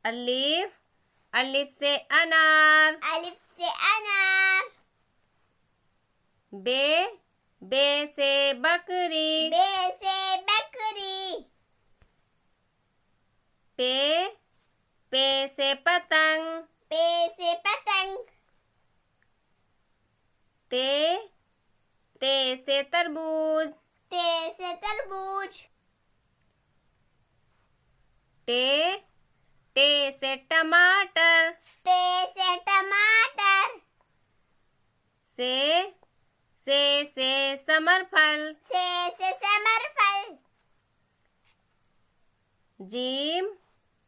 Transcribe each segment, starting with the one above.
अलिफ, अलिफ से अनार। अलिफ से अनार। बे, बे से बकरी। बे से बकरी। पे, पे से पतंग। पे से पतंग। ते, ते से तरबूज। ते से तरबूज। टे, टे से टमाटर। टे से टमाटर। से समरफल। से समरफल। जीम,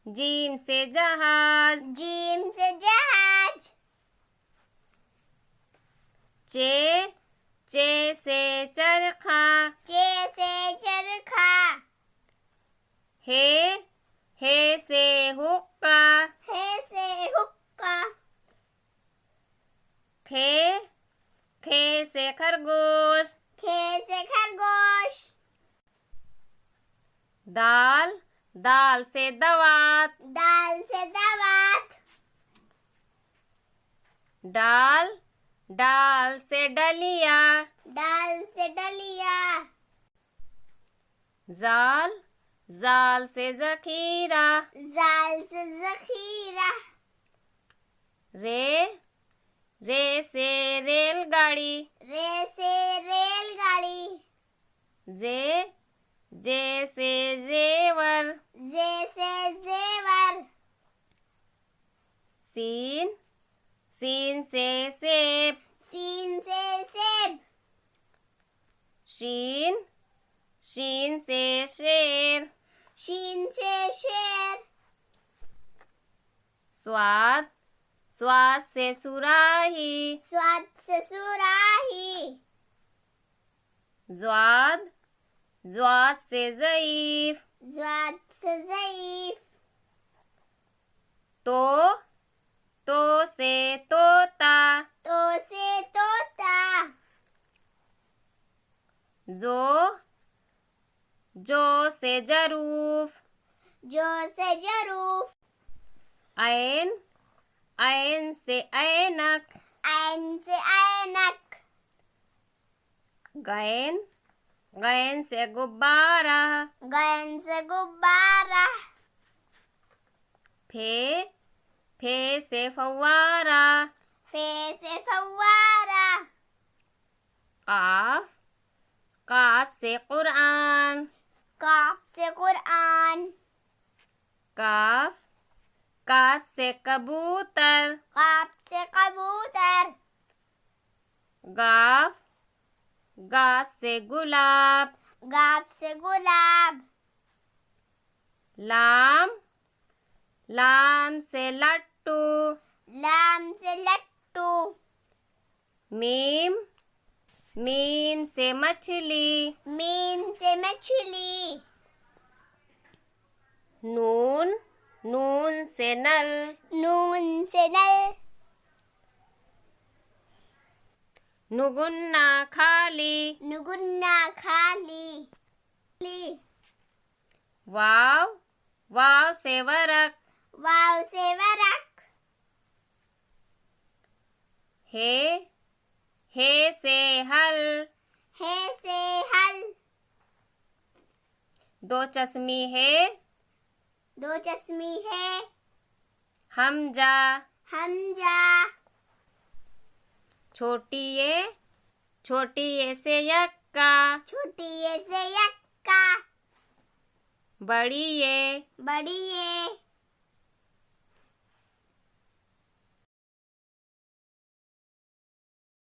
जीम से जहाज। जीम से जहाज। चे, चे से चरखा। चे से चरखा। हे, हे से हुक्का। हे से हुक्का। खे, खे से खरगोश। खे से खरगोश। दाल, दाल से दवात। दाल से दवात। डाल, डाल से डलिया। डाल से डलिया। जाल, जाल से जखीरा। जाल से जखीरा। रे, रे से रेलगाड़ी। रे से रेलगाड़ी। जे, जे से जेवर। जे से जेवर। सीन, सीन से सेब। सीन से सेब। शीन, शीन से शेर। शीन से शेर। स्वाद, स्वाद से सुराही। स्वाद से सुराही। ज्वाद, ज्वाद से ज़ईफ। ज्वाद से ज़ईफ। तो से तोता। तो से तोता। जो से जरूफ। जो से जरूफ। ऐन, ऐन से ऐनक। ऐन से ऐनक। गैन, गैन से गुब्बारा। गैन से गुब्बारा। फे, फे से फव्वारा। फे से फव्वारा। काफ, काफ से कुरान। काफ से कुरान। काफ, काफ से कबूतर। काफ से कबूतर। गाफ, गाफ से गुलाब। गाफ से गुलाब। लाम, लाम से लट्टू। लाम से लट्टू। मीम, मीम से मछली। मीम से मछली। नून, नून से नल। नून से नल। नुगुन्ना खाली। नुगुन्ना खाली। वाव, वाव से वरक। वाव से वरक। हे से हल। हे से हल। दो चश्मी है। दो चश्मी है। हमजा, हमजा। छोटी ये से यक्का। छोटी ये से यक्का। बड़ी ये, बड़ी ये।